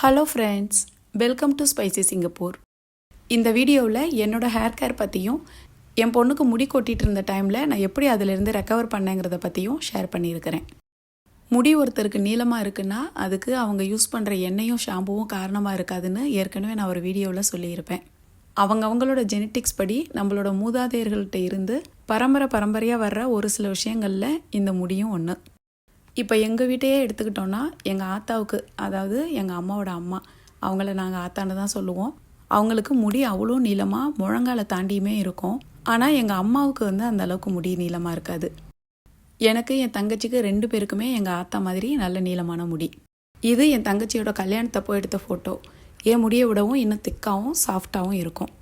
Hello friends, welcome to spicy Singapore. இந்த வீடியோவில் என்னோட ஹேர் கேர் பற்றியும் என் பொண்ணுக்கு முடி கொட்டிகிட்டு இருந்த டைமில் நான் எப்படி அதிலிருந்து ரெக்கவர் பண்ணேங்கிறத பற்றியும் ஷேர் பண்ணியிருக்கிறேன். முடி ஒருத்தருக்கு நீளமாக இருக்குன்னா அதுக்கு அவங்க யூஸ் பண்ணுற எண்ணெயும் ஷாம்புவும் காரணமாக இருக்காதுன்னு ஏற்கனவே நான் ஒரு வீடியோவில் சொல்லியிருப்பேன். அவங்களோட ஜெனட்டிக்ஸ் படி நம்மளோட மூதாதையர்கள்ட்ட இருந்து பரம்பரையாக வர்ற ஒரு சில விஷயங்களில் இந்த முடியும் ஒன்று. இப்போ எங்கள் வீட்டையே எடுத்துக்கிட்டோன்னா எங்கள் ஆத்தாவுக்கு, அதாவது எங்கள் அம்மாவோட அம்மா, அவங்கள நாங்கள் ஆத்தான்னு தான் சொல்லுவோம். அவங்களுக்கு முடி அவ்வளோ நீளமாக முழங்கால தாண்டியுமே இருக்கும். ஆனால் எங்கள் அம்மாவுக்கு அந்த அளவுக்கு முடி நீளமாக இருக்காது. எனக்கு என் தங்கச்சிக்கு 2 பேருக்குமே எங்கள் ஆத்தா மாதிரி நல்ல நீளமான முடி. இது என் தங்கச்சியோட கல்யாணத்தப்போ எடுத்த ஃபோட்டோ. என் முடியை விடவும் இன்னும் திக்காகவும் சாஃப்டாகவும் இருக்கும்.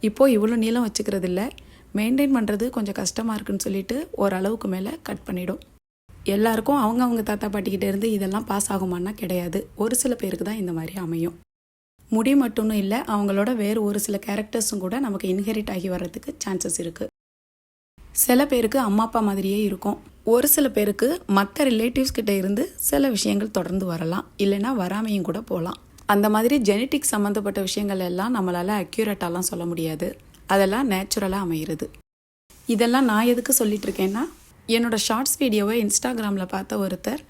இப்போது இவ்வளோ நீளம் வச்சுக்கிறது இல்லை, மெயின்டைன் பண்ணுறது கொஞ்சம் கஷ்டமாக இருக்குன்னு சொல்லிட்டு ஓரளவுக்கு மேலே கட் பண்ணிடும். எல்லாருக்கும் அவங்க தாத்தா பாட்டிக்கிட்ட இருந்து இதெல்லாம் பாஸ் ஆகுமான்னா கிடையாது. ஒரு சில பேருக்கு தான் இந்த மாதிரி அமையும். முடி மட்டும் இல்லை, அவங்களோட வேறு ஒரு சில கேரக்டர்ஸும் கூட நமக்கு இன்ஹெரிட் ஆகி வர்றதுக்கு சான்சஸ் இருக்குது. சில பேருக்கு அம்மா அப்பா மாதிரியே இருக்கும். ஒரு சில பேருக்கு மற்ற ரிலேட்டிவ்ஸ் கிட்ட இருந்து சில விஷயங்கள் தொடர்ந்து வரலாம், இல்லைன்னா வராமையும் கூட போகலாம். அந்த மாதிரி ஜெனட்டிக் சம்மந்தப்பட்ட விஷயங்கள் எல்லாம் நம்மளால் அக்யூரேட்டாலாம் சொல்ல முடியாது. அதெல்லாம் நேச்சுரலாக அமைகிறது. இதெல்லாம் நான் எதுக்கு சொல்லிட்டு இருக்கேன்னா, என்னோடய ஷார்ட்ஸ் வீடியோவை இன்ஸ்டாகிராமில் பார்த்த ஒருத்தர்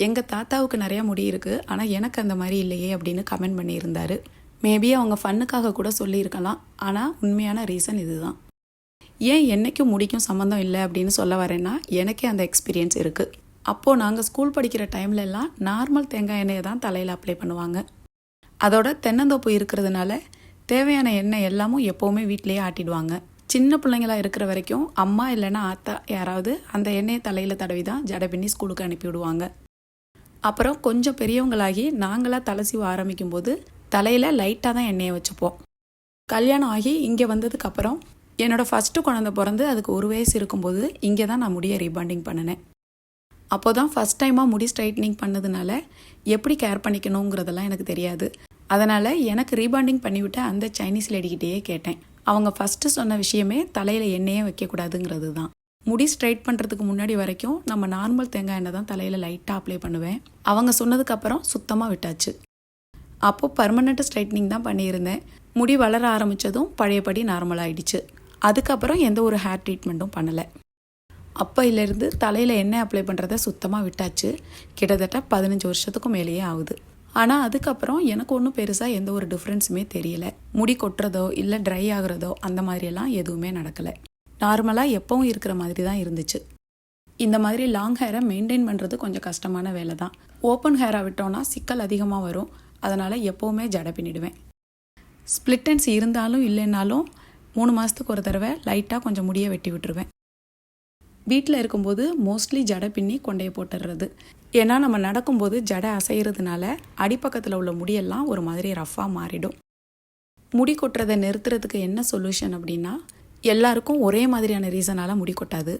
எங்கள் தாத்தாவுக்கு நிறையா முடி இருக்குது, ஆனால் எனக்கு அந்த மாதிரி இல்லையே அப்படின்னு கமெண்ட் பண்ணியிருந்தார். மேபி அவங்க ஃபன்னுக்காக கூட சொல்லியிருக்கலாம், ஆனால் உண்மையான ரீசன் இதுதான். ஏன் என்னைக்கும் முடிக்கும் சம்மந்தம் இல்லை அப்படின்னு சொல்ல வரேன்னா, எனக்கே அந்த எக்ஸ்பீரியன்ஸ் இருக்குது. அப்போது நாங்கள் ஸ்கூல் படிக்கிற டைம்லலாம் நார்மல் தேங்காய் எண்ணெயை தான் தலையில் அப்ளை பண்ணுவாங்க. அதோட தென்னந்தோப்பு இருக்கிறதுனால தேவையான எண்ணெய் எல்லாமும் எப்போவுமே வீட்டிலேயே ஆட்டிடுவாங்க. சின்ன பிள்ளைங்களாக இருக்கிற வரைக்கும் அம்மா இல்லைன்னா ஆத்தா யாராவது அந்த எண்ணெயை தலையில் தடவி தான் ஜடை பின்னி ஸ்கூலுக்கு அனுப்பிவிடுவாங்க. அப்புறம் கொஞ்சம் பெரியவங்களாகி நாங்களாக தலை சீவ ஆரம்பிக்கும்போது தலையில் லைட்டாக தான் எண்ணெயை வச்சுப்போம். கல்யாணம் ஆகி இங்கே வந்ததுக்கப்புறம் என்னோடய ஃபஸ்ட்டு குழந்தை பிறந்து அதுக்கு 1 வயசு இருக்கும்போது இங்கே தான் நான் முடியை ரீபாண்டிங் பண்ணினேன். அப்போ தான் ஃபஸ்ட் டைமாக முடி ஸ்ட்ரைட்னிங் பண்ணதுனால எப்படி கேர் பண்ணிக்கணுங்கிறதெல்லாம் எனக்கு தெரியாது. அதனால் எனக்கு ரீபாண்டிங் பண்ணிவிட்ட அந்த சைனீஸ் லேடிக்கிட்டேயே கேட்டேன். அவங்க ஃபஸ்ட்டு சொன்ன விஷயமே தலையில் எண்ணெயே வைக்கக்கூடாதுங்கிறது தான். முடி ஸ்ட்ரைட் பண்ணுறதுக்கு முன்னாடி வரைக்கும் நம்ம நார்மல் தேங்காய் எண்ணெய் தான் தலையில் லைட்டாக அப்ளை பண்ணுவேன். அவங்க சொன்னதுக்கப்புறம் சுத்தமாக விட்டாச்சு. அப்போது பர்மனெண்ட் ஸ்ட்ரைட்னிங் தான் பண்ணியிருந்தேன். முடி வளர ஆரம்பித்ததும் பழையபடி நார்மல் ஆகிடுச்சு. அதுக்கப்புறம் எந்த ஒரு ஹேர் ட்ரீட்மெண்ட்டும் பண்ணலை. அப்போயிலேருந்து தலையில் எண்ணெய் அப்ளை பண்ணுறத சுத்தமாக விட்டாச்சு. கிட்டத்தட்ட 15 வருஷத்துக்கும் மேலேயே ஆகுது. ஆனால் அதுக்கப்புறம் எனக்கு ஒன்றும் பெருசாக எந்த ஒரு டிஃப்ரென்ஸுமே தெரியல. முடி கொட்டுறதோ இல்லை ட்ரை ஆகுறதோ அந்த மாதிரியெல்லாம் எதுவுமே நடக்கலை. நார்மலாக எப்பவும் இருக்கிற மாதிரி தான் இருந்துச்சு. இந்த மாதிரி லாங் ஹேரை மெயின்டைன் பண்ணுறது கொஞ்சம் கஷ்டமான வேலை தான். ஓப்பன் ஹேராக விட்டோன்னா சிக்கல் அதிகமாக வரும். அதனால் எப்போவுமே ஜடை பின்னிடுவேன். ஸ்ப்ளிட் எண்ட்ஸ் இருந்தாலும் இல்லைன்னாலும் 3 மாதத்துக்கு ஒரு தடவை லைட்டாக கொஞ்சம் முடியை வெட்டி விட்டுருவேன். வீட்டில் இருக்கும்போது மோஸ்ட்லி ஜடை பின்னி கொண்டையை போட்டுடுறது. ஏன்னா நம்ம நடக்கும்போது ஜடை அசைகிறதுனால அடிப்பக்கத்தில் உள்ள முடியெல்லாம் ஒரு மாதிரி ரஃப்பாக மாறிடும். முடி கொட்டுறதை நிறுத்துறதுக்கு என்ன சொல்யூஷன் அப்படின்னா, எல்லாருக்கும் ஒரே மாதிரியான ரீசனால் முடி கொட்டாது.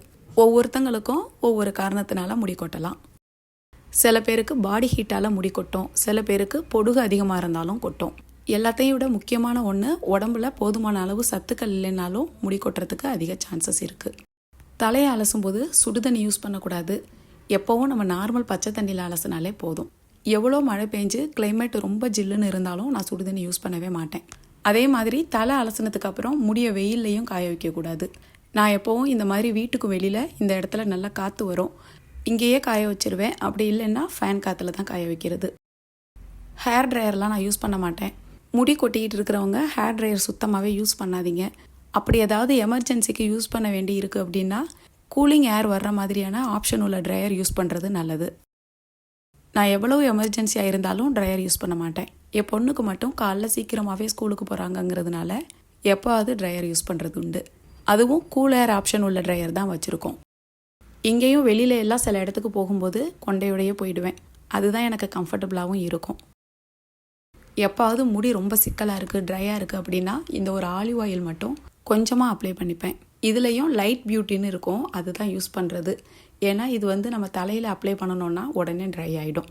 ஒவ்வொருத்தங்களுக்கும் ஒவ்வொரு காரணத்தினால முடி கொட்டலாம். சில பேருக்கு பாடி ஹீட்டால் முடி கொட்டும், சில பேருக்கு பொடுகு அதிகமாக இருந்தாலும் கொட்டும். எல்லாத்தையும் விட முக்கியமான ஒன்று, உடம்புல போதுமான அளவு சத்துக்கள் இல்லைனாலும் முடி கொட்டுறதுக்கு அதிக சான்சஸ் இருக்குது. தலையை அலசும்போது சுடுதண்ணி யூஸ் பண்ணக்கூடாது. எப்போவும் நம்ம நார்மல் பச்சை தண்ணியில் அலசினாலே போதும். எவ்வளோ மழை பெஞ்சு கிளைமேட் ரொம்ப ஜில்லுன்னு இருந்தாலும் நான் சுடுதண்ணி யூஸ் பண்ணவே மாட்டேன். அதே மாதிரி தலை அலசினதுக்கு அப்புறம் முடியை வெயில்லையும் காய வைக்கக்கூடாது. நான் எப்போவும் இந்த மாதிரி வீட்டுக்கு வெளியில் இந்த இடத்துல நல்லா காற்று வரும், இங்கேயே காய வச்சிருவேன். அப்படி இல்லைன்னா ஃபேன் காற்றுல தான் காய வைக்கிறது. ஹேர் ட்ரையர்லாம் நான் யூஸ் பண்ண மாட்டேன். முடி கொட்டிக்கிட்டு இருக்கிறவங்க ஹேர் ட்ரையர் சுத்தமாகவே யூஸ் பண்ணாதீங்க. அப்படி ஏதாவது எமர்ஜென்சிக்கு யூஸ் பண்ண வேண்டி இருக்குது அப்படின்னா கூலிங் ஏர் வர்ற மாதிரியான ஆப்ஷன் உள்ள ட்ரையர் யூஸ் பண்ணுறது நல்லது. நான் எவ்வளவு எமர்ஜென்சியாக இருந்தாலும் ட்ரையர் யூஸ் பண்ண மாட்டேன். என் பொண்ணுக்கு மட்டும் காலைல சீக்கிரமாகவே ஸ்கூலுக்கு போகிறாங்கங்கிறதுனால எப்போவாவது ட்ரையர் யூஸ் பண்ணுறது உண்டு. அதுவும் கூல் ஏர் ஆப்ஷன் உள்ள ட்ரையர் தான் வச்சுருக்கோம். இங்கேயும் வெளியில எல்லாம் சில இடத்துக்கு போகும்போது கொண்டையோடையே போயிடுவேன். அதுதான் எனக்கு கம்ஃபர்டபுளாகவும் இருக்கும். எப்போவாவது முடி ரொம்ப சிக்கலாக இருக்குது, ட்ரையாக இருக்குது அப்படின்னா இந்த ஒரு ஆலிவ் ஆயில் மட்டும் கொஞ்சமாக அப்ளை பண்ணிப்பேன். இதுலேயும் லைட் பியூட்டின்னு இருக்கும், அதுதான் யூஸ் பண்ணுறது. ஏன்னா இது நம்ம தலையில் அப்ளை பண்ணணுன்னா உடனே ட்ரை ஆகிடும்.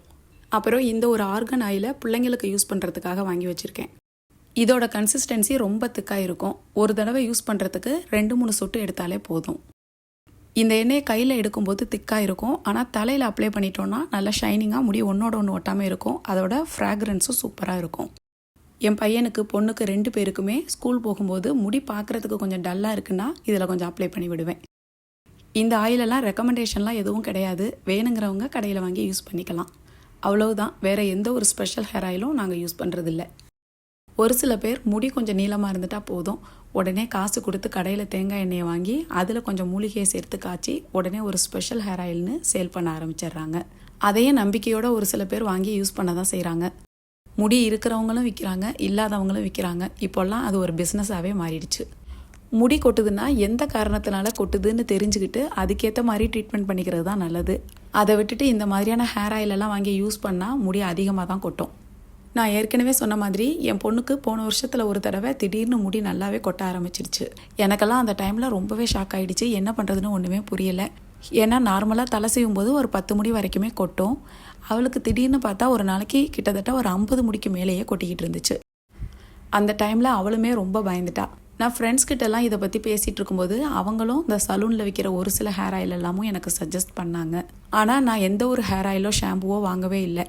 அப்புறம் இந்த ஒரு ஆர்கன் ஆயிலை பிள்ளைங்களுக்கு யூஸ் பண்ணுறதுக்காக வாங்கி வச்சுருக்கேன். இதோட கன்சிஸ்டன்சி ரொம்ப திக்காக இருக்கும். ஒரு தடவை யூஸ் பண்ணுறதுக்கு 2-3 சொட்டு எடுத்தாலே போதும். இந்த எண்ணெயை கையில் எடுக்கும்போது திக்காக இருக்கும், ஆனால் தலையில் அப்ளை பண்ணிட்டோன்னா நல்லா ஷைனிங்காக முடி ஒன்றோட ஒன்று ஒட்டாமல் இருக்கும். அதோட ஃப்ராக்ரன்ஸும் சூப்பராக இருக்கும். என் பையனுக்கு பொண்ணுக்கு 2 பேருக்குமே ஸ்கூல் போகும்போது முடி பார்க்குறதுக்கு கொஞ்சம் டல்லாக இருக்குன்னா இதில் கொஞ்சம் அப்ளை பண்ணி விடுவேன். இந்த ஆயிலெல்லாம் ரெக்கமெண்டேஷன்லாம் எதுவும் கிடையாது, வேணுங்கிறவங்க கடையில் வாங்கி யூஸ் பண்ணிக்கலாம். அவ்வளவுதான், வேறு எந்த ஒரு ஸ்பெஷல் ஹேர் ஆயிலும் நாங்கள் யூஸ் பண்ணுறதில்ல. ஒரு சில பேர் முடி கொஞ்சம் நீளமாக இருந்துட்டால் போதும், உடனே காசு கொடுத்து கடையில் தேங்காய் எண்ணெயை வாங்கி அதில் கொஞ்சம் மூலிகையை சேர்த்து காய்ச்சி உடனே ஒரு ஸ்பெஷல் ஹேர் ஆயில்னு சேல் பண்ண ஆரம்பிச்சிடுறாங்க. அதையே நம்பிக்கையோடு ஒரு சில பேர் வாங்கி யூஸ் பண்ண தான் செய்கிறாங்க. முடி இருக்கிறவங்களும் விற்கிறாங்க, இல்லாதவங்களும் விற்கிறாங்க. இப்போல்லாம் அது ஒரு பிஸ்னஸாகவே மாறிடுச்சு. முடி கொட்டுதுன்னா எந்த காரணத்தினால கொட்டுதுன்னு தெரிஞ்சுக்கிட்டு அதுக்கேற்ற மாதிரி ட்ரீட்மெண்ட் பண்ணிக்கிறது தான் நல்லது. அதை விட்டுட்டு இந்த மாதிரியான ஹேர் ஆயிலெல்லாம் வாங்கி யூஸ் பண்ணால் முடி அதிகமாக தான் கொட்டும். நான் ஏற்கனவே சொன்ன மாதிரி என் பொண்ணுக்கு போன வருஷத்தில் ஒரு தடவை திடீர்னு முடி நல்லாவே கொட்ட ஆரம்பிச்சிருச்சு. எனக்கெல்லாம் அந்த டைமில் ரொம்பவே ஷாக் ஆகிடுச்சு. என்ன பண்ணுறதுன்னு ஒன்றுமே புரியலை. ஏன்னா நார்மலாக தலை செய்யும் போது ஒரு 10 முடி வரைக்குமே கொட்டும். அவளுக்கு திடீர்னு பார்த்தா ஒரு நாளைக்கு கிட்டத்தட்ட ஒரு 50 முடிக்கு மேலேயே கொட்டிக்கிட்டு இருந்துச்சு. அந்த டைமில் அவளுமே ரொம்ப பயந்துட்டா. நான் ஃப்ரெண்ட்ஸ்கிட்டலாம் இதை பற்றி பேசிகிட்டு இருக்கும்போது அவங்களும் இந்த சலூனில் விற்கிற ஒரு சில ஹேர் ஆயில் எல்லாமும் எனக்கு சஜஸ்ட் பண்ணாங்க. ஆனால் நான் எந்த ஒரு ஹேர் ஆயிலோ ஷாம்புவோ வாங்கவே இல்லை.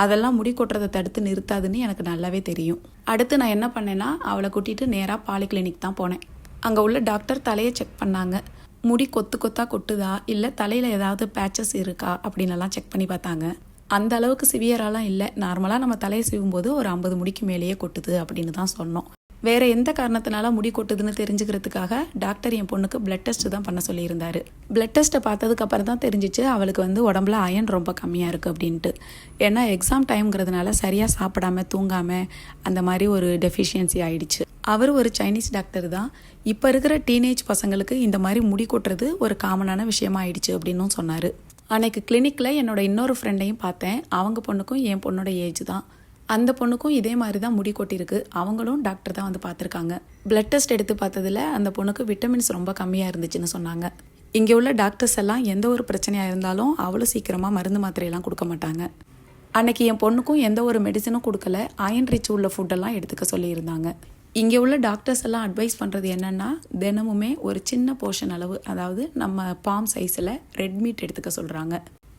அதெல்லாம் முடி கொட்டுறதை தடுத்து நிறுத்தாதுன்னு எனக்கு நல்லாவே தெரியும். அடுத்து நான் என்ன பண்ணேன்னா அவளை கூட்டிகிட்டு நேராக பாலிகிளினிக் தான் போனேன். அங்கே உள்ள டாக்டர் தலையை செக் பண்ணாங்க. முடி கொத்து கொத்தாக கொட்டுதா இல்லை தலையில் ஏதாவது பேச்சஸ் இருக்கா அப்படின்னலாம் செக் பண்ணி பார்த்தாங்க. அந்த அளவுக்கு சிவியராலாம் இல்லை, நார்மலாக நம்ம தலையை சீவும்போது ஒரு 50 முடிக்கு மேலேயே கொட்டுது அப்படின்னு தான் சொன்னோம். வேறு எந்த காரணத்தினால முடி கொட்டுதுன்னு தெரிஞ்சுக்கிறதுக்காக டாக்டர் என் பொண்ணுக்கு பிளட் டெஸ்ட் தான் பண்ண சொல்லியிருந்தாரு. பிளட் டெஸ்ட்டை பார்த்ததுக்கப்புறம் தான் தெரிஞ்சிச்சு அவளுக்கு உடம்புல அயன் ரொம்ப கம்மியாக இருக்குது அப்படின்ட்டு. ஏன்னா எக்ஸாம் டைம்ங்கிறதுனால சரியாக சாப்பிடாமல் தூங்காமல் அந்த மாதிரி ஒரு டெஃபிஷியன்சி ஆயிடுச்சு. அவர் ஒரு சைனீஸ் டாக்டர் தான். இப்போ இருக்கிற டீனேஜ் பசங்களுக்கு இந்த மாதிரி முடி கொட்டுறது ஒரு காமனான விஷயமா ஆயிடுச்சு அப்படின்னும் சொன்னார். அன்னைக்கு கிளினிக்கில் என்னோட இன்னொரு ஃப்ரெண்டையும் பார்த்தேன். அவங்க பொண்ணுக்கும் என் பொண்ணோட ஏஜ் தான். அந்த பொண்ணுக்கும் இதே மாதிரி தான் முடி கொட்டிருக்கு. அவங்களும் டாக்டர் தான் வந்து பார்த்துருக்காங்க. பிளட் டெஸ்ட் எடுத்து பார்த்ததில் அந்த பொண்ணுக்கு விட்டமின்ஸ் ரொம்ப கம்மியாக இருந்துச்சுன்னு சொன்னாங்க. இங்கே உள்ள டாக்டர்ஸ் எல்லாம் எந்த ஒரு பிரச்சனையாக இருந்தாலும் அவ்வளோ சீக்கிரமாக மருந்து மாத்திரையெல்லாம் கொடுக்க மாட்டாங்க. அன்னைக்கு என் பொண்ணுக்கும் எந்த ஒரு மெடிசனும் கொடுக்கல, அயன் ரிச் உள்ள ஃபுட்டெல்லாம் எடுத்துக்க சொல்லியிருந்தாங்க. இங்கே உள்ள டாக்டர்ஸ் எல்லாம் அட்வைஸ் பண்ணுறது என்னென்னா தினமுமே ஒரு சின்ன போர்ஷன் அளவு, அதாவது நம்ம பாம் சைஸில் ரெட் மீட் எடுத்துக்க சொல்கிறாங்க.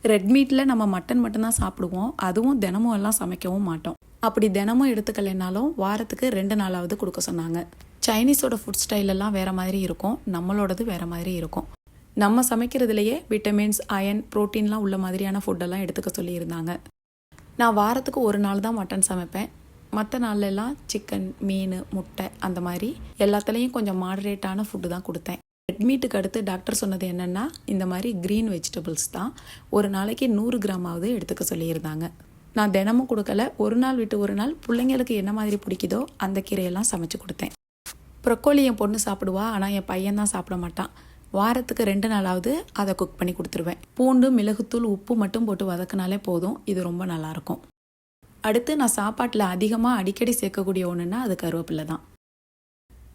ரெட் மீட்டில் நம்ம மட்டன் மட்டும்தான் சாப்பிடுவோம், அதுவும் தினமும் எல்லாம் சமைக்கவும் மாட்டோம். அப்படி தினமும் எடுத்துக்கலைனாலும் வாரத்துக்கு 2 நாளாவது கொடுக்க சொன்னாங்க. சைனீஸோட ஃபுட் ஸ்டைலெல்லாம் வேறு மாதிரி இருக்கும், நம்மளோடது வேறு மாதிரி இருக்கும். நம்ம சமைக்கிறதுலையே விட்டமின்ஸ், அயன், ப்ரோட்டீன்லாம் உள்ள மாதிரியான ஃபுட்டெல்லாம் எடுத்துக்க சொல்லியிருந்தாங்க. நான் வாரத்துக்கு 1 நாள் தான் மட்டன் சமைப்பேன். மற்ற நாள்லெல்லாம் சிக்கன், மீன், முட்டை அந்த மாதிரி எல்லாத்துலேயும் கொஞ்சம் மாடரேட்டான ஃபுட்டு தான் கொடுத்தேன். ரெட் மீட்டுக்கு அடுத்து டாக்டர் சொன்னது என்னென்னா இந்த மாதிரி க்ரீன் வெஜிடபிள்ஸ் தான் ஒரு நாளைக்கு 100 கிராமாவது எடுத்துக்க சொல்லியிருந்தாங்க. நான் தினமும் கொடுக்கல, ஒரு நாள் விட்டு ஒரு நாள் பிள்ளைங்களுக்கு என்ன மாதிரி பிடிக்குதோ அந்த கீரையெல்லாம் சமைச்சு கொடுத்தேன். ப்ரொக்கோலி என் பொண்ணு சாப்பிடுவா, ஆனால் என் பையன் தான் சாப்பிட மாட்டான். வாரத்துக்கு 2 நாளாவது அதை குக் பண்ணி கொடுத்துருவேன். பூண்டு, மிளகுத்தூள், உப்பு மட்டும் போட்டு வதக்கினாலே போதும், இது ரொம்ப நல்லாயிருக்கும். அடுத்து நான் சாப்பாட்டில் அதிகமாக அடிக்கடி சேர்க்கக்கூடிய ஒன்றுன்னா அது கருவேப்பிலை தான்.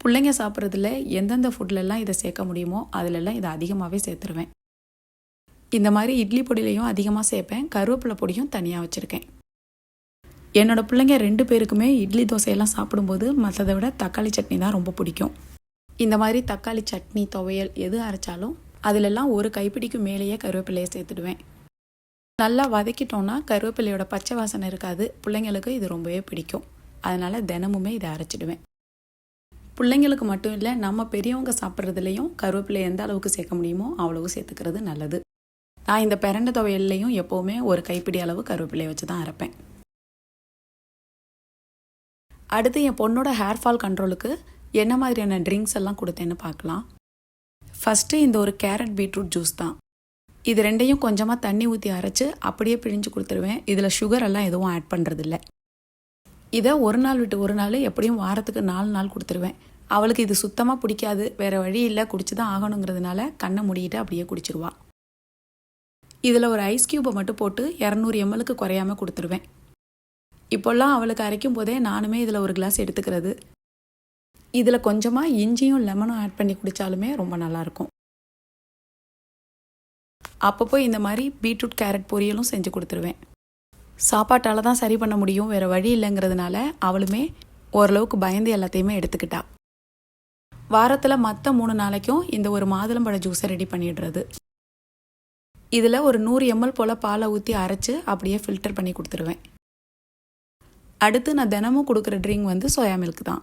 பிள்ளைங்க சாப்பிட்றதுல எந்தெந்த ஃபுட்லெல்லாம் இதை சேர்க்க முடியுமோ அதிலெல்லாம் இதை அதிகமாகவே சேர்த்துருவேன். இந்த மாதிரி இட்லி பொடியிலையும் அதிகமாக சேர்ப்பேன், கருவேப்பிலை பொடியும் தனியாக வச்சுருக்கேன். என்னோடய பிள்ளைங்க 2 பேருக்குமே இட்லி தோசையெல்லாம் சாப்பிடும்போது மற்றதை விட தக்காளி சட்னி தான் ரொம்ப பிடிக்கும். இந்த மாதிரி தக்காளி சட்னி, துவையல் எது அரைச்சாலும் அதிலெல்லாம் ஒரு கைப்பிடிக்கு மேலேயே கருவேப்பிலையை சேர்த்துடுவேன். நல்லா வதக்கிட்டோன்னா கருவேப்பிலையோட பச்சை வாசனை இருக்காது. பிள்ளைங்களுக்கு இது ரொம்பவே பிடிக்கும். அதனால் தினமுமே இதை அரைச்சிடுவேன். பிள்ளைங்களுக்கு மட்டும் இல்லை, நம்ம பெரியவங்க சாப்பிட்றதுலையும் கருவேப்பிலை எந்த அளவுக்கு சேர்க்க முடியுமோ அவ்வளவு சேர்த்துக்கிறது நல்லது. நான் இந்த பிரண்டை துவையல்லையும் எப்போவுமே ஒரு கைப்பிடி அளவு கருவேப்பிலையை வச்சு தான் அரைப்பேன். அடுத்து என் பொண்ணோட ஹேர் ஃபால் கண்ட்ரோலுக்கு என்ன மாதிரியான ட்ரிங்க்ஸ் எல்லாம் கொடுத்தேன்னு பார்க்கலாம். ஃபஸ்ட்டு இந்த ஒரு கேரட் பீட்ரூட் ஜூஸ் தான். இது 2யும் கொஞ்சமாக தண்ணி ஊற்றி அரைச்சி அப்படியே பிழிஞ்சு கொடுத்துருவேன். இதில் சுகர் எல்லாம் எதுவும் ஆட் பண்ணுறதில்ல. இதை ஒரு நாள் விட்டு ஒரு நாள் எப்படியும் வாரத்துக்கு 4 நாள் கொடுத்துருவேன். அவளுக்கு இது சுத்தமாக பிடிக்காது, வேறு வழி இல்லை, குடிச்சு தான் ஆகணுங்கிறதுனால கண்ணை மூடிட்டு அப்படியே குடிச்சிருவா. இதில் ஒரு ஐஸ் க்யூப்பை மட்டும் போட்டு 200 ml குறையாமல் கொடுத்துருவேன். இப்போல்லாம் அவளுக்கு அரைக்கும் போதே நானுமே இதில் ஒரு கிளாஸ் எடுத்துக்கிறது. இதில் கொஞ்சமாக இஞ்சியும் லெமனும் ஆட் பண்ணி குடித்தாலுமே ரொம்ப நல்லாயிருக்கும். அப்பப்போ இந்த மாதிரி பீட்ரூட் கேரட் பொரியலும் செஞ்சு கொடுத்துருவேன். சாப்பாட்டால் தான் சரி பண்ண முடியும், வேறு வழி இல்லைங்கிறதுனால அவளுமே ஓரளவுக்கு பயந்து எல்லாத்தையுமே எடுத்துக்கிட்டா. வாரத்தில் மற்ற 3 நாளைக்கும் இந்த ஒரு மாதுளம்பழ ஜூஸை ரெடி பண்ணிடுறது. இதில் ஒரு 100 ml போல் பாலை ஊற்றி அரைச்சி அப்படியே ஃபில்டர் பண்ணி கொடுத்துருவேன். அடுத்து நான் தினமும் கொடுக்குற ட்ரிங்க் வந்து சோயா மில்க் தான்.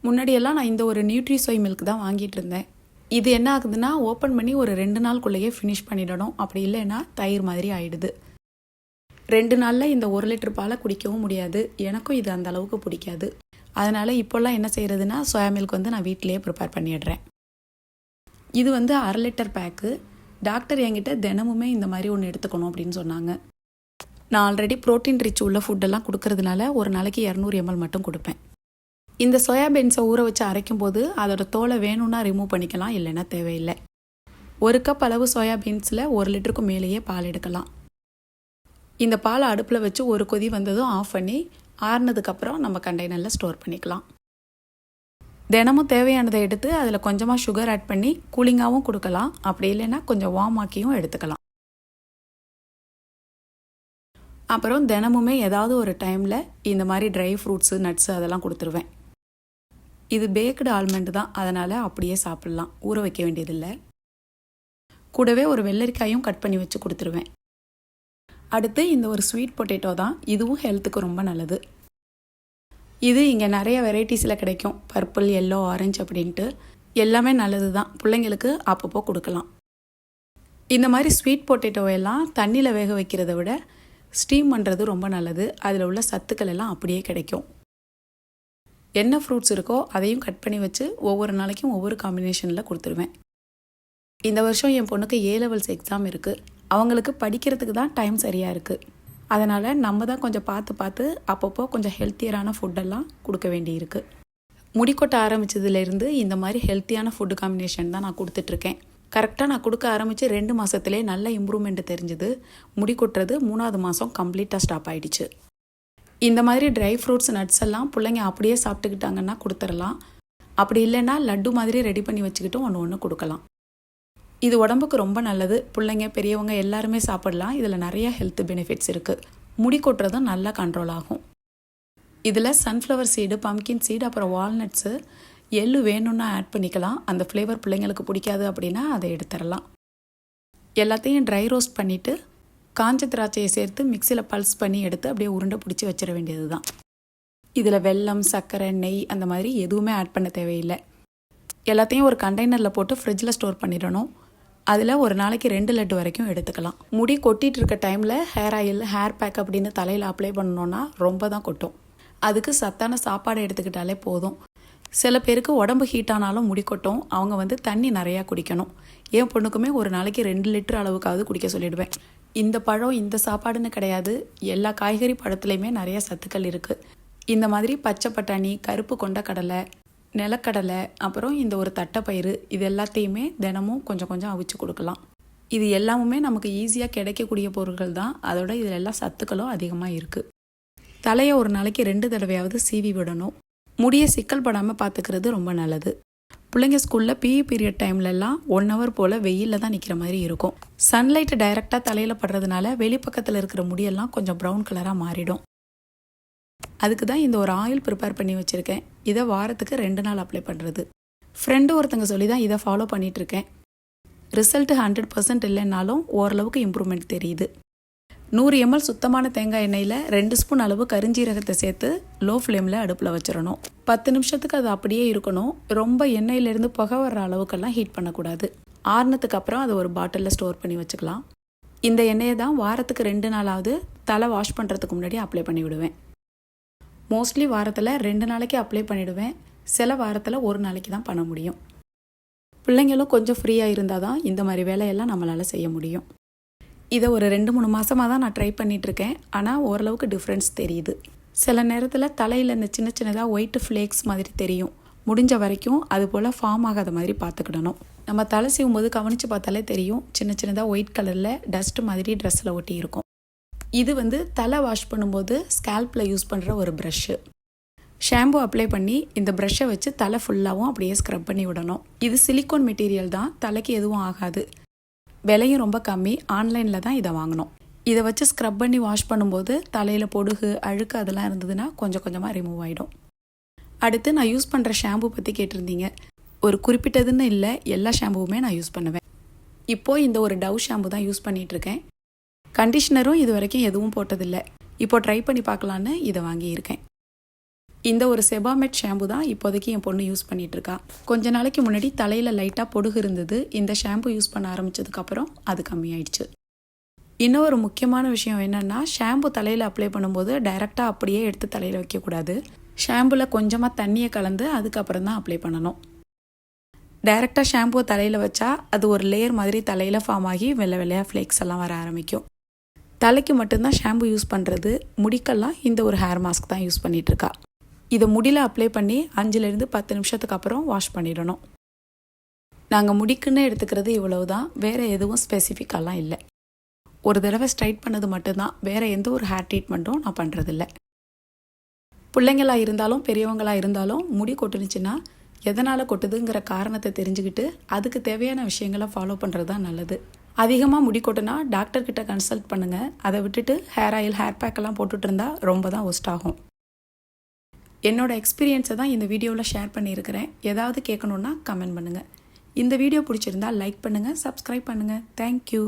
முன்னாடியெல்லாம் நான் இந்த ஒரு நியூட்ரி சோய் மில்க் தான் வாங்கிட்டு இருந்தேன். இது என்ன ஆகுதுன்னா ஓப்பன் பண்ணி ஒரு 2 நாளுக்குள்ளேயே ஃபினிஷ் பண்ணிடணும். அப்படி இல்லைன்னா தயிர் மாதிரி ஆயிடுது. 2 நாளில் இந்த 1 லிட்டர் பாலை குடிக்கவும் முடியாது. எனக்கும் இது அந்த அளவுக்கு பிடிக்காது. அதனால் இப்போல்லாம் என்ன செய்கிறதுனா சோயா மில்க் வந்து நான் வீட்டிலேயே ப்ரிப்பேர் பண்ணிடுறேன். இது வந்து 1/2 லிட்டர் பேக்கு. டாக்டர் என்கிட்ட தினமுமே இந்த மாதிரி ஒன்று எடுத்துக்கணும் அப்படின்னு சொன்னாங்க. நான் ஆல்ரெடி ப்ரோட்டீன் ரிச் உள்ள ஃபுட்டெல்லாம் கொடுக்கறதுனால ஒரு நாளைக்கு 200 ml மட்டும் கொடுப்பேன். இந்த சோயாபீன்ஸை ஊற வச்சு அரைக்கும் போது அதோட தோலை வேணும்னா ரிமூவ் பண்ணிக்கலாம், இல்லைன்னா தேவையில்லை. 1 கப் அளவு சோயாபீன்ஸில் 1 லிட்டருக்கு மேலேயே பால் எடுக்கலாம். இந்த பாலை அடுப்பில் வச்சு ஒரு கொதி வந்ததும் ஆஃப் பண்ணி ஆறுனதுக்கப்புறம் நம்ம கண்டெய்னரில் ஸ்டோர் பண்ணிக்கலாம். தினமும் தேவையானதை எடுத்து அதில் கொஞ்சமாக சுகர் ஆட் பண்ணி கூலிங்காகவும் கொடுக்கலாம். அப்படி இல்லைன்னா கொஞ்சம் வார்ம் ஆக்கியும் எடுத்துக்கலாம். அப்புறம் தினமுமே ஏதாவது ஒரு டைமில் இந்த மாதிரி ட்ரை ஃப்ரூட்ஸு நட்ஸு அதெல்லாம் கொடுத்துருவேன். இது பேக்டு ஆல்மண்ட் தான், அதனால் அப்படியே சாப்பிட்லாம், ஊற வைக்க வேண்டியதில்லை. கூடவே ஒரு வெள்ளரிக்காயும் கட் பண்ணி வச்சு கொடுத்துருவேன். அடுத்து இந்த ஒரு ஸ்வீட் பொட்டேட்டோ தான். இதுவும் ஹெல்த்துக்கு ரொம்ப நல்லது. இது இங்கே நிறைய வெரைட்டிஸில் கிடைக்கும். பர்பிள், எல்லோ, ஆரஞ்சு அப்படின்ட்டு எல்லாமே நல்லது தான். பிள்ளைங்களுக்கு அப்பப்போ கொடுக்கலாம். இந்த மாதிரி ஸ்வீட் பொட்டேட்டோவெல்லாம் தண்ணியில் வேக வைக்கிறத விட ஸ்டீம் பண்ணுறது ரொம்ப நல்லது. அதில் உள்ள சத்துக்கள் எல்லாம் அப்படியே கிடைக்கும். என்ன ஃப்ரூட்ஸ் இருக்கோ அதையும் கட் பண்ணி வச்சு ஒவ்வொரு நாளைக்கும் ஒவ்வொரு காம்பினேஷனில் கொடுத்துருவேன். இந்த வருஷம் என் பொண்ணுக்கு A levels எக்ஸாம் இருக்குது. அவங்களுக்கு படிக்கிறதுக்கு தான் டைம் சரியாக இருக்குது. அதனால் நம்ம தான் கொஞ்சம் பார்த்து அப்பப்போ கொஞ்சம் ஹெல்த்தியரான ஃபுட்டெல்லாம் கொடுக்க வேண்டியிருக்கு. முடி கொட்ட ஆரம்பித்ததுலேருந்து இந்த மாதிரி ஹெல்த்தியான ஃபுட்டு காம்பினேஷன் தான் நான் கொடுத்துட்ருக்கேன். கரெக்டாக நான் கொடுக்க ஆரம்பித்து 2 மாதத்துலேயே நல்ல இம்ப்ரூவ்மெண்ட் தெரிஞ்சுது. முடி கொட்டுறது 3ஆவது மாதம் கம்ப்ளீட்டாக ஸ்டாப் ஆகிடுச்சு. இந்த மாதிரி ட்ரை ஃப்ரூட்ஸ் நட்ஸ் எல்லாம் பிள்ளைங்க அப்படியே சாப்பிட்டுக்கிட்டாங்கன்னா கொடுத்துடலாம். அப்படி இல்லைன்னா லட்டு மாதிரி ரெடி பண்ணி வச்சுக்கிட்டும் ஒன்று கொடுக்கலாம். இது உடம்புக்கு ரொம்ப நல்லது. பிள்ளைங்க பெரியவங்க எல்லாருமே சாப்பிடலாம். இதில் நிறைய ஹெல்த் பெனிஃபிட்ஸ் இருக்குது. முடி கொட்டுறதும் நல்லா கண்ட்ரோல் ஆகும். இதில் சன்ஃப்ளவர் சீடு, பம்கின் சீடு, அப்புறம் வால்நட்ஸு, எள்ளு வேணும்னா ஆட் பண்ணிக்கலாம். அந்த ஃப்ளேவர் பிள்ளைங்களுக்கு பிடிக்காது அப்படின்னா அதை எடுத்துடலாம். எல்லாத்தையும் ட்ரை ரோஸ்ட் பண்ணிவிட்டு காஞ்ச திராட்சையை சேர்த்து மிக்சியில் பல்ஸ் பண்ணி எடுத்து அப்படியே உருண்டை பிடிச்சி வச்சிட வேண்டியது தான். இதில் வெல்லம், சர்க்கரை, நெய் அந்த மாதிரி எதுவுமே ஆட் பண்ண தேவையில்லை. எல்லாத்தையும் ஒரு கண்டெய்னரில் போட்டு ஃப்ரிட்ஜில் ஸ்டோர் பண்ணிடணும். அதில் ஒரு நாளைக்கு 2 லட்டு வரைக்கும் எடுத்துக்கலாம். முடி கொட்டிகிட்டு இருக்க டைமில் ஹேர் ஆயில், ஹேர் பேக் அப்படின்னு தலையில் அப்ளை பண்ணோன்னா ரொம்ப தான் கொட்டும். அதுக்கு சத்தான சாப்பாடு எடுத்துக்கிட்டாலே போதும். சில பேருக்கு உடம்பு ஹீட் ஆனாலும் முடி கொட்டும். அவங்க வந்து தண்ணி நிறையா குடிக்கணும். என் பொண்ணுக்குமே ஒரு நாளைக்கு 2 லிட்டர் அளவுக்காவது குடிக்க சொல்லிடுவேன். இந்த பழம் இந்த சாப்பாடுன்னு கிடையாது. எல்லா காய்கறி பழத்துலையுமே நிறைய சத்துக்கள் இருக்குது. இந்த மாதிரி பச்சை பட்டாணி, கருப்பு கொண்டக்கடலை, நிலக்கடலை, அப்புறம் இந்த ஒரு தட்டைப்பயிறு, இது எல்லாத்தையுமே தினமும் கொஞ்சம் கொஞ்சம் அவிச்சு கொடுக்கலாம். இது எல்லாமுமே நமக்கு ஈஸியாக கிடைக்கக்கூடிய பொருட்கள் தான். அதோட இதில் எல்லாம் சத்துக்களும் அதிகமாக இருக்குது. தலையை ஒரு நாளைக்கு 2 தடவையாவது சீவி விடணும். முடியை சிக்கல் படாமல் பார்த்துக்கிறது ரொம்ப நல்லது. பிள்ளைங்க ஸ்கூலில் PE பீரியட் டைம்லலாம் 1 hour போல் வெயிலில் தான் நிற்கிற மாதிரி இருக்கும். சன்லைட்டு டைரெக்டாக தலையில் படுறதுனால வெளிப்பக்கத்தில் இருக்கிற முடியெல்லாம் கொஞ்சம் ப்ரௌன் கலராக மாறிடும். அதுக்கு தான் இந்த ஒரு ஆயில் ப்ரிப்பேர் பண்ணி வச்சுருக்கேன். இதை வாரத்துக்கு 2 நாள் அப்ளை பண்ணுறது. ஃப்ரெண்டு ஒருத்தங்க சொல்லி தான் இதை ஃபாலோ பண்ணிகிட்ருக்கேன். ரிசல்ட்டு 100% இல்லைன்னாலும் ஓரளவுக்கு இம்ப்ரூவ்மெண்ட் தெரியுது. 100 ml சுத்தமான தேங்காய் எண்ணெயில் 2 ஸ்பூன் அளவு கரிஞ்சீரகத்தை சேர்த்து லோ ஃப்ளேமில் அடுப்பில் வச்சிடணும். 10 நிமிஷத்துக்கு அது அப்படியே இருக்கணும். ரொம்ப எண்ணெயிலேருந்து புகை வர்ற அளவுக்கெல்லாம் ஹீட் பண்ணக்கூடாது. ஆறுனதுக்கு அப்புறம் அதை ஒரு பாட்டிலில் ஸ்டோர் பண்ணி வச்சுக்கலாம். இந்த எண்ணெயை தான் வாரத்துக்கு 2 நாளாவது தலை வாஷ் பண்ணுறதுக்கு முன்னாடி அப்ளை பண்ணி விடுவேன். மோஸ்ட்லி வாரத்தில் 2 நாளைக்கு அப்ளை பண்ணிவிடுவேன். சில வாரத்தில் 1 நாளைக்கு தான் பண்ண முடியும். பிள்ளைங்களும் கொஞ்சம் ஃப்ரீயாக இருந்தால் தான் இந்த மாதிரி வேலையெல்லாம் நம்மளால் செய்ய முடியும். இதை ஒரு 2-3 மாதமாக தான் நான் ட்ரை பண்ணிகிட்ருக்கேன். ஆனால் ஓரளவுக்கு டிஃப்ரென்ஸ் தெரியுது. சில நேரத்தில் தலையில் இந்த சின்ன சின்னதாக ஒயிட் ஃப்ளேக்ஸ் மாதிரி தெரியும். முடிஞ்ச வரைக்கும் அது போல் ஃபார்ம் ஆகாத மாதிரி பார்த்துக்கிடணும். நம்ம தலை சீவும்போது கவனித்து பார்த்தாலே தெரியும். சின்ன சின்னதாக ஒயிட் கலரில் டஸ்ட் மாதிரி ட்ரெஸ்ஸில் ஒட்டி இருக்கும். இது வந்து தலை வாஷ் பண்ணும்போது ஸ்கேல்பில் யூஸ் பண்ணுற ஒரு ப்ரஷ்ஷு. ஷாம்பு அப்ளை பண்ணி இந்த ப்ரஷ்ஷை வச்சு தலை ஃபுல்லாகவும் அப்படியே ஸ்க்ரப் பண்ணி விடணும். இது சிலிக்கான் மெட்டீரியல் தான், தலைக்கு எதுவும் ஆகாது. விலையும் ரொம்ப கம்மி. ஆன்லைனில் தான் இதை வாங்கினோம். இதை வச்சு ஸ்க்ரப் பண்ணி வாஷ் பண்ணும்போது தலையில் பொடுகு, அழுக்கு அதெல்லாம் இருந்ததுன்னா கொஞ்சம் கொஞ்சமாக ரிமூவ் ஆகிடும். அடுத்து நான் யூஸ் பண்ணுற ஷாம்பு பற்றி கேட்டிருந்தீங்க. ஒரு குறிப்பிட்டதுன்னு இல்லை, எல்லா ஷாம்புவுமே நான் யூஸ் பண்ணுவேன். இப்போது இந்த ஒரு டவ் ஷாம்பு தான் யூஸ் பண்ணிகிட்ருக்கேன். கண்டிஷ்னரும் இது வரைக்கும் எதுவும் போட்டதில்லை. இப்போ ட்ரை பண்ணி பார்க்கலான்னு இதை வாங்கியிருக்கேன். இந்த ஒரு செபாமெட் ஷாம்பு தான் இப்போதைக்கு என் பொண்ணு யூஸ் பண்ணிகிட்ருக்கா. கொஞ்ச நாளைக்கு முன்னாடி தலையில் லைட்டாக பொடுகு இருந்தது. இந்த ஷாம்பு யூஸ் பண்ண ஆரம்பித்ததுக்கப்புறம் அது கம்மியாயிடுச்சு. இன்னும் ஒரு முக்கியமான விஷயம் என்னென்னா, ஷாம்பு தலையில் அப்ளை பண்ணும்போது டைரெக்டாக அப்படியே எடுத்து தலையில் வைக்கக்கூடாது. ஷாம்புவில் கொஞ்சமாக தண்ணியை கலந்து அதுக்கப்புறம் தான் அப்ளை பண்ணணும். டைரெக்டாக ஷாம்புவை தலையில் வச்சா அது ஒரு லேயர் மாதிரி தலையில் ஃபார்ம் ஆகி வெள்ளை வெள்ளையாக ஃப்ளேக்ஸ் எல்லாம் வர ஆரம்பிக்கும். தலைக்கு மட்டும்தான் ஷாம்பு யூஸ் பண்ணுறது. முடிக்கெல்லாம் இந்த ஒரு ஹேர் மாஸ்க் தான் யூஸ் பண்ணிகிட்ருக்கா. இதை முடியில் அப்ளை பண்ணி 5லேருந்து 10 நிமிஷத்துக்கு அப்புறம் வாஷ் பண்ணிடணும். நாங்கள் முடிக்குன்னு எடுத்துக்கிறது இவ்வளவு தான். வேறு எதுவும் ஸ்பெசிஃபிக்காலாம் இல்லை. ஒரு தடவை ஸ்ட்ரைட் பண்ணது மட்டும்தான். வேறு எந்த ஒரு ஹேர் ட்ரீட்மெண்ட்டும் நான் பண்ணுறதில்ல. பிள்ளைங்களாக இருந்தாலும் பெரியவங்களாக இருந்தாலும் முடி கொட்டுனுச்சுன்னா எதனால் கொட்டுதுங்கிற காரணத்தை தெரிஞ்சுக்கிட்டு அதுக்கு தேவையான விஷயங்களை ஃபாலோ பண்ணுறது தான் நல்லது. அதிகமாக முடி கொட்டுனா டாக்டர்கிட்ட கன்சல்ட் பண்ணுங்கள். அதை விட்டுட்டு ஹேர் ஆயில், ஹேர் பேக்கெல்லாம் போட்டுட்டு இருந்தால் ரொம்ப தான் ஒஸ்ட் ஆகும். என்னோடய எக்ஸ்பீரியன்ஸை தான் இந்த வீடியோவில் ஷேர் பண்ணியிருக்கிறேன். ஏதாவது கேட்கணுன்னா கமெண்ட் பண்ணுங்கள். இந்த வீடியோ பிடிச்சிருந்தா லைக் பண்ணுங்கள், சப்ஸ்கிரைப் பண்ணுங்கள். தேங்க்யூ.